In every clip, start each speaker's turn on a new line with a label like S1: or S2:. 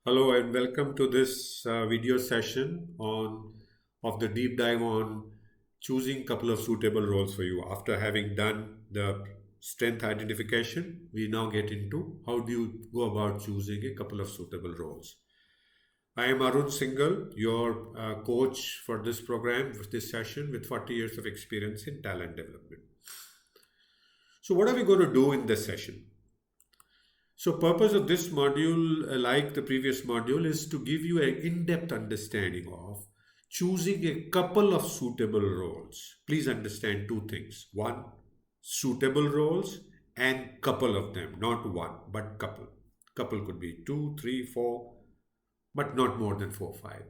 S1: Hello and welcome to this video session on of the deep dive on choosing couple of suitable roles for you. After having done the strength identification, we now get into how do you go about choosing a couple of suitable roles. I am Arun Singhal, your coach for this program, for this session with 40 years of experience in talent development. So what are we going to do in this session? So purpose of this module, like the previous module, is to give you an in-depth understanding of choosing a couple of suitable roles. Please understand two things. One, suitable roles and couple of them, not one, but couple. Couple could be two, three, four, but not more than four, five,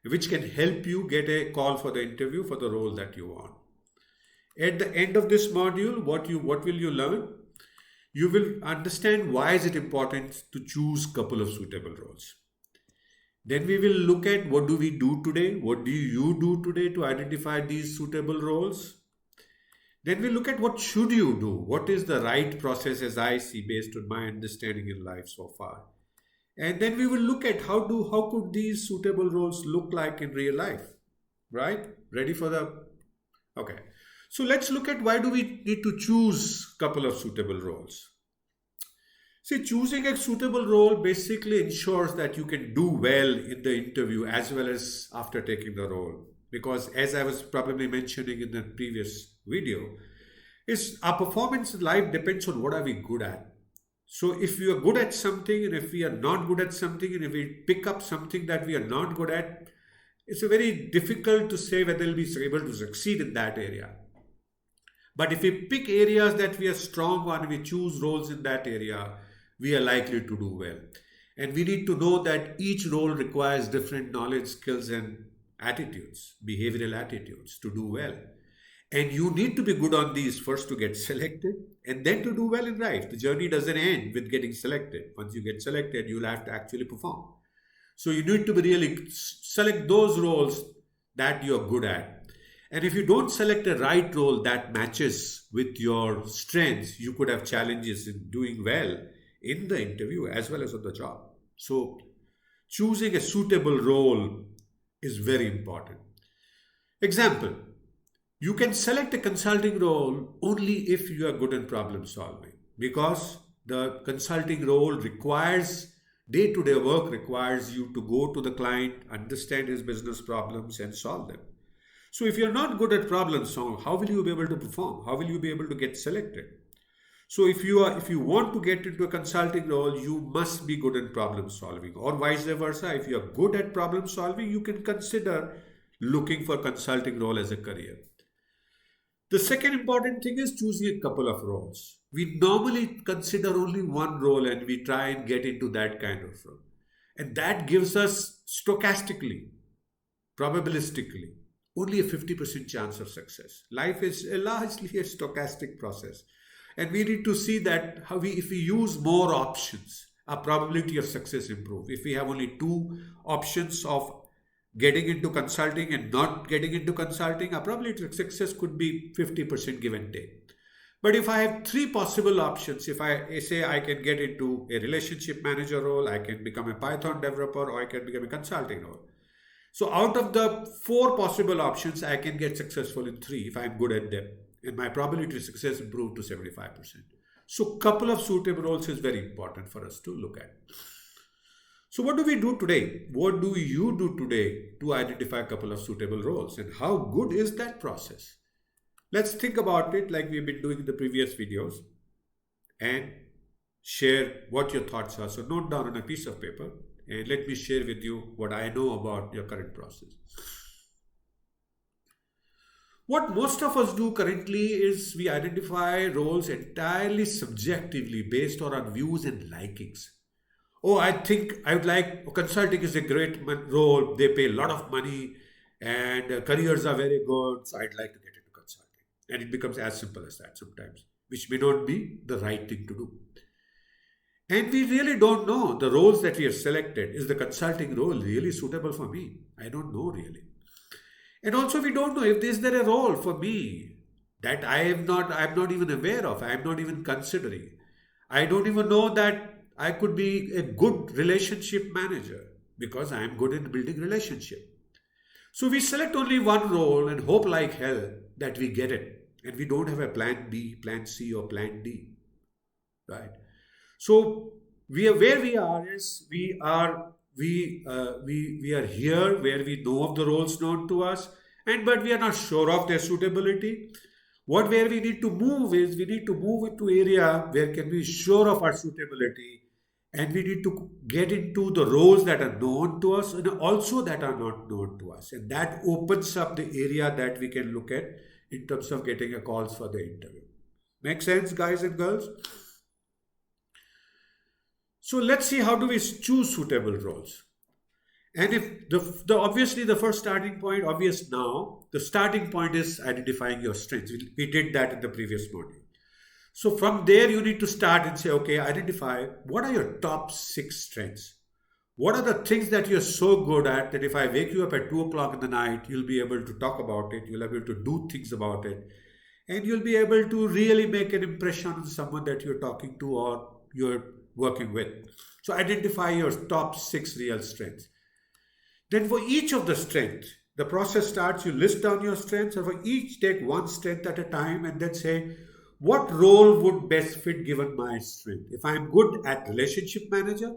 S1: which can help you get a call for the interview for the role that you want. At the end of this module, what will you learn? You will understand why is it important to choose couple of suitable roles. Then we will look at what do we do today, what do you do today to identify these suitable roles. Then we look at what should you do, what is the right process as I see based on my understanding in life so far. And then we will look at how could these suitable roles look like in real life, right? Ready for the okay. So let's look at why do we need to choose couple of suitable roles. See, choosing a suitable role basically ensures that you can do well in the interview as well as after taking the role. Because as I was probably mentioning in the previous video, is our performance in life depends on what are we good at. So if we are good at something and if we are not good at something and if we pick up something that we are not good at, it's a very difficult to say whether we'll be able to succeed in that area. But if we pick areas that we are strong on, we choose roles in that area, we are likely to do well. And we need to know that each role requires different knowledge, skills, and attitudes, behavioral attitudes to do well. And you need to be good on these first to get selected and then to do well in life. The journey doesn't end with getting selected. Once you get selected, you'll have to actually perform. So you need to be really select those roles that you're good at. And if you don't select a right role that matches with your strengths, you could have challenges in doing well in the interview as well as on the job. So choosing a suitable role is very important. Example, you can select a consulting role only if you are good in problem solving because the consulting role requires day-to-day work requires you to go to the client, understand his business problems and solve them. So if you're not good at problem solving, how will you be able to perform? How will you be able to get selected? So if you want to get into a consulting role, you must be good in problem solving, or vice versa. If you are good at problem solving, you can consider looking for consulting role as a career. The second important thing is choosing a couple of roles. We normally consider only one role and we try and get into that kind of role. And that gives us stochastically, probabilistically, only a 50% chance of success. Life is largely a stochastic process. And we need to see that if we use more options, our probability of success improve. If we have only two options of getting into consulting and not getting into consulting, our probability of success could be 50% give and take. But if I have three possible options, if I say I can get into a relationship manager role, I can become a Python developer, or I can become a consulting role. So out of the four possible options, I can get successful in three if I'm good at them. And my probability of success improved to 75%. So couple of suitable roles is very important for us to look at. So what do we do today? What do you do today to identify a couple of suitable roles? And how good is that process? Let's think about it like we've been doing in the previous videos and share what your thoughts are. So note down on a piece of paper and let me share with you what I know about your current process. What most of us do currently is we identify roles entirely subjectively based on our views and likings. Oh, I think I would like consulting is a great role. They pay a lot of money and careers are very good. So I'd like to get into consulting. And it becomes as simple as that sometimes, which may not be the right thing to do. And we really don't know the roles that we have selected. Is the consulting role really suitable for me? I don't know really. And also we don't know if is there a role for me that I'm not even aware of, I'm not even considering. I don't even know that I could be a good relationship manager because I am good in building relationship. So we select only one role and hope like hell that we get it. And we don't have a plan B, plan C, or plan D. Right? So we are where we are is we are here where we know of the roles known to us, and but we are not sure of their suitability. What where we need to move is we need to move into area where can be sure of our suitability, and we need to get into the roles that are known to us and also that are not known to us, and that opens up the area that we can look at in terms of getting a calls for the interview. Make sense, guys and girls? So let's see how do we choose suitable roles. And if the obviously the first starting point, obvious now, the starting point is identifying your strengths. We did that in the previous module. So from there, you need to start and say, okay, identify what are your top 6 strengths. What are the things that you're so good at that if I wake you up at 2 o'clock in the night, you'll be able to talk about it, you'll be able to do things about it, and you'll be able to really make an impression on someone that you're talking to or you're working with. So identify your top 6 real strengths. Then for each of the strengths, the process starts, you list down your strengths, and for each take one strength at a time and then say, what role would best fit given my strength? If I'm good at relationship manager,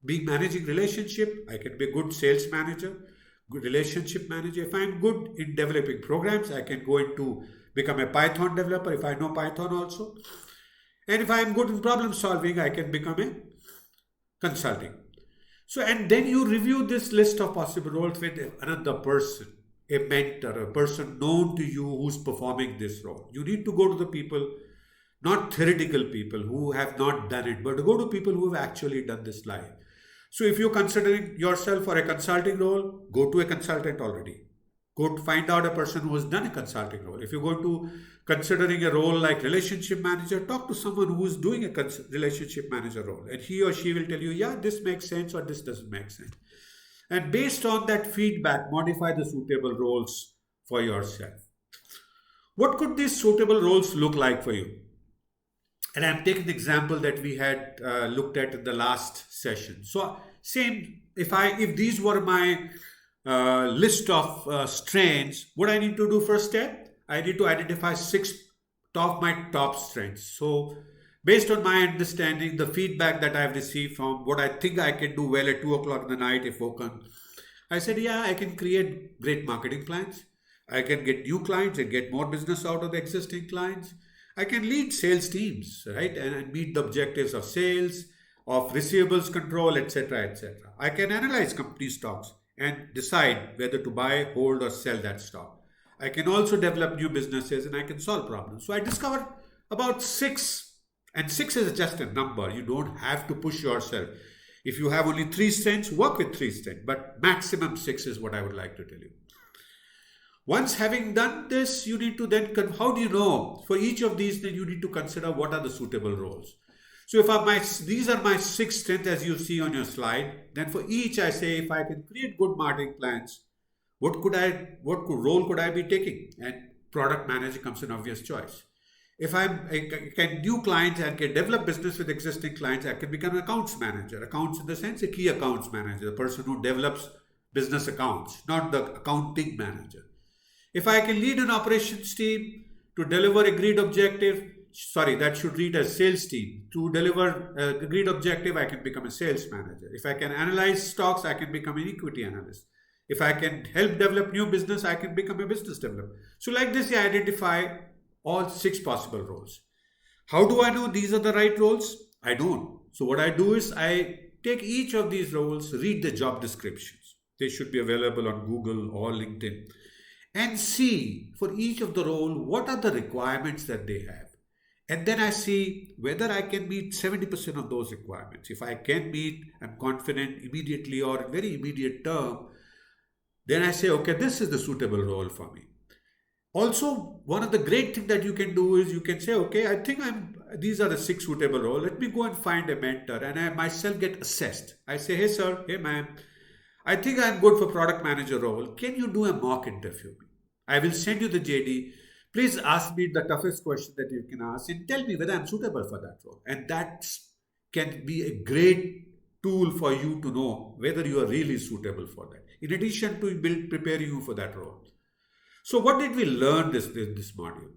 S1: being managing relationship, I can be a good sales manager, good relationship manager. If I'm good in developing programs, I can go into become a Python developer if I know Python also. And if I'm good in problem solving, I can become a consulting. So, and then you review this list of possible roles with another person, a mentor, a person known to you who's performing this role. You need to go to the people, not theoretical people who have not done it, but go to people who have actually done this live. So if you're considering yourself for a consulting role, go to a consultant already. Go to find out a person who has done a consulting role. If you're going to considering a role like relationship manager, talk to someone who is doing a relationship manager role, and he or she will tell you, yeah, this makes sense or this doesn't make sense. And based on that feedback, modify the suitable roles for yourself. What could these suitable roles look like for you? And I'm taking the example that we had looked at in the last session. So same, if these were my list of strengths, what I need to do first step, I need to identify 6 of my top strengths. So based on my understanding, the feedback that I've received from what I think I can do well at 2 o'clock in the night if woken, I said, yeah, I can create great marketing plans. I can get new clients and get more business out of the existing clients. I can lead sales teams, right? And meet the objectives of sales, of receivables control, etc., etc. I can analyze company stocks and decide whether to buy, hold, or sell that stock. I can also develop new businesses and I can solve problems. So I discovered about 6, and 6 is just a number. You don't have to push yourself. If you have only 3 strengths, work with 3 strengths, but maximum 6 is what I would like to tell you. Once having done this, you need to then, how do you know? For each of these, then you need to consider what are the suitable roles. So if these are my 6 strengths as you see on your slide, then for each I say, if I can create good marketing plans, what role could I be taking? And product manager comes an obvious choice. If I can do clients and can develop business with existing clients, I can become an accounts manager. Accounts in the sense a key accounts manager, the person who develops business accounts, not the accounting manager. If I can lead an operations team to deliver agreed objective, that should read as sales team. To deliver agreed objective, I can become a sales manager. If I can analyze stocks, I can become an equity analyst. If I can help develop new business, I can become a business developer. So like this, I identify all 6 possible roles. How do I know these are the right roles? I don't. So what I do is I take each of these roles, read the job descriptions. They should be available on Google or LinkedIn. And see for each of the role, what are the requirements that they have. And then I see whether I can meet 70% of those requirements. If I can meet, I'm confident immediately or in very immediate term, then I say, okay, this is the suitable role for me. Also, one of the great things that you can do is you can say, okay, I think these are the 6 suitable roles. Let me go and find a mentor and I myself get assessed. I say, hey sir, hey ma'am, I think I'm good for product manager role. Can you do a mock interview? I will send you the JD. Please ask me the toughest question that you can ask and tell me whether I'm suitable for that role. And that can be a great tool for you to know whether you are really suitable for that, in addition to prepare you for that role. So what did we learn this module?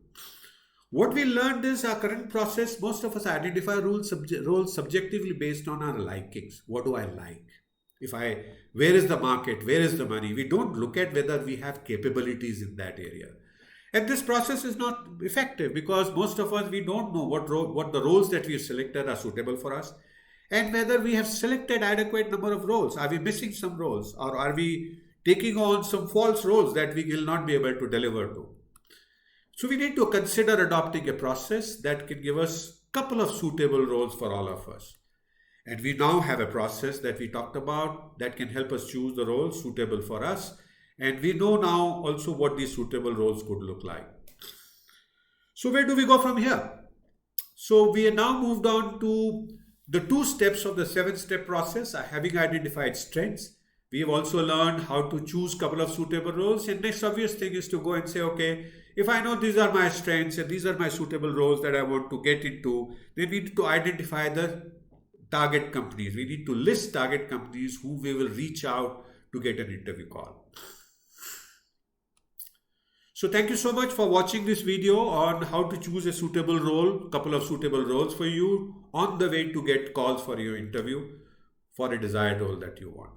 S1: What we learned is our current process, most of us identify roles subjectively based on our likings. What do I like? Where is the market? Where is the money? We don't look at whether we have capabilities in that area. And this process is not effective because most of us, we don't know what the roles that we have selected are suitable for us, and whether we have selected adequate number of roles. Are we missing some roles, or are we taking on some false roles that we will not be able to deliver to? So we need to consider adopting a process that can give us a couple of suitable roles for all of us. And we now have a process that we talked about that can help us choose the roles suitable for us. And we know now also what these suitable roles could look like. So where do we go from here? So we are now moved on to the 2 steps of the 7-step process. Having identified strengths, we have also learned how to choose a couple of suitable roles. And next obvious thing is to go and say, okay, if I know these are my strengths and these are my suitable roles that I want to get into, then we need to identify the target companies. We need to list target companies who we will reach out to get an interview call. So thank you so much for watching this video on how to choose a suitable role, couple of suitable roles for you on the way to get calls for your interview for a desired role that you want.